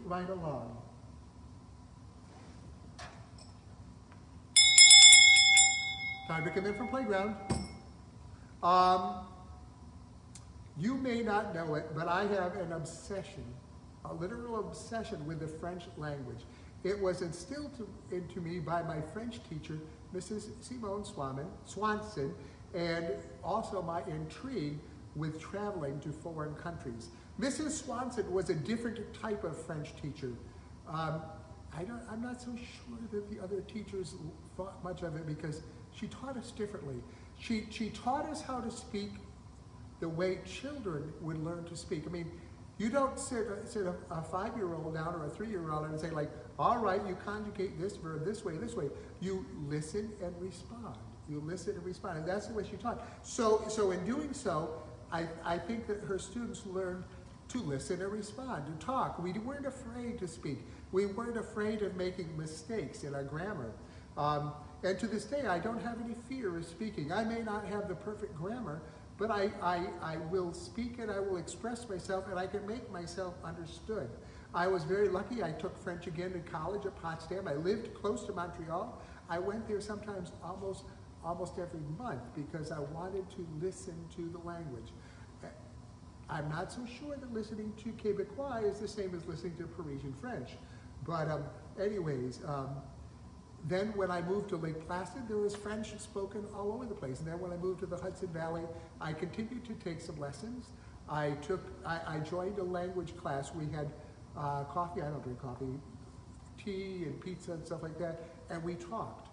right along. Time to come in from playground. You may not know it, but I have an obsession, a literal obsession with the French language. It was instilled into me by my French teacher, Mrs. Simone Swanson, and also my intrigue with traveling to foreign countries. Mrs. Swanson was a different type of French teacher. I'm not so sure that the other teachers thought much of it because she taught us differently. She taught us how to speak the way children would learn to speak. I mean, you don't sit a 5-year-old down or a 3-year-old and say like, all right, you conjugate this verb this way, this way. You listen and respond. You listen and respond, and that's the way she taught. So in doing so, I think that her students learned to listen and respond, to talk. We weren't afraid to speak. We weren't afraid of making mistakes in our grammar. And to this day, I don't have any fear of speaking. I may not have the perfect grammar, but I will speak and I will express myself and I can make myself understood. I was very lucky. I took French again in college at Potsdam. I lived close to Montreal. I went there sometimes almost every month because I wanted to listen to the language. I'm not so sure that listening to Québécois is the same as listening to Parisian French. But anyways, then when I moved to Lake Placid, there was French spoken all over the place. And then when I moved to the Hudson Valley, I continued to take some lessons. I joined a language class. We had coffee, I don't drink coffee, tea and pizza and stuff like that, and we talked.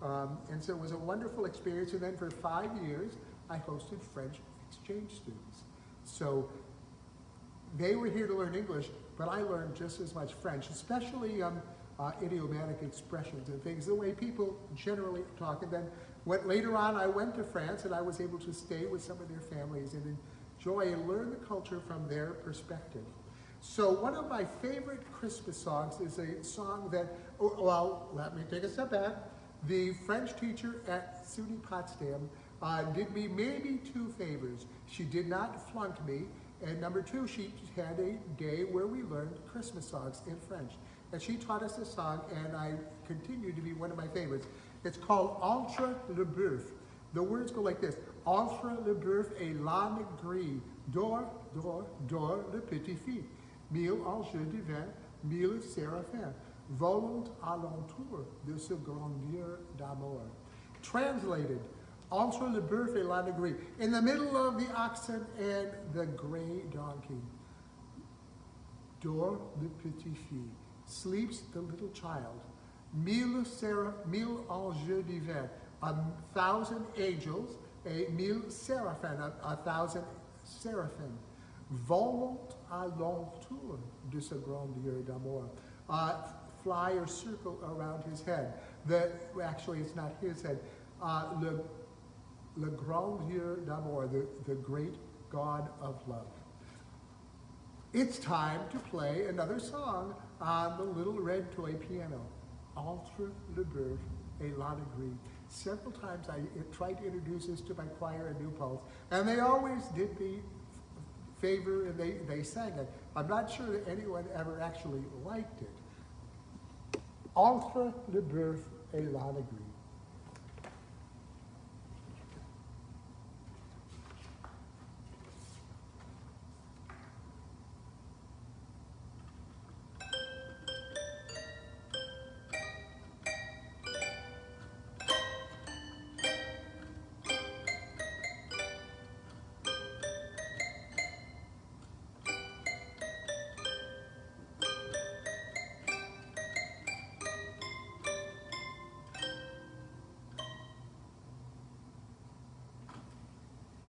And so it was a wonderful experience. And then for 5 years, I hosted French exchange students. So they were here to learn English, but I learned just as much French, especially idiomatic expressions and things, the way people generally talk. And then later on, I went to France and I was able to stay with some of their families and enjoy and learn the culture from their perspective. So one of my favorite Christmas songs is a song that, well, let me take a step back. The French teacher at SUNY Potsdam did me maybe 2 favors. She did not flunk me, and number 2, she had a day where we learned Christmas songs in French. And she taught us a song, and I continue to be one of my favorites. It's called Entre le Boeuf. The words go like this: Entre le Boeuf et l'âne gris, dors, dors, dors le petit fils. 1000 anges divins, 1000 séraphins, volent alentour de ce grand Dieu d'amour. Translated, Entre le Boeuf et l'âne gris, in the middle of the oxen and the gray donkey. Dors le petit fils, sleeps the little child. 1000 anges divins, 1,000 angels, 1000 séraphins, 1,000 seraphim. Volent alentour de ce grand Dieu d'amour. Fly or circle around his head. Actually, it's not his head. Le grand Dieu d'amour, the great God of love. It's time to play another song on the little red toy piano. Entre le Boeuf et l'âne gris. Several times I tried to introduce this to my choir at New Paltz, and they always did me favor and they sang it. I'm not sure that anyone ever actually liked it. Entre le Boeuf et l'âne gris.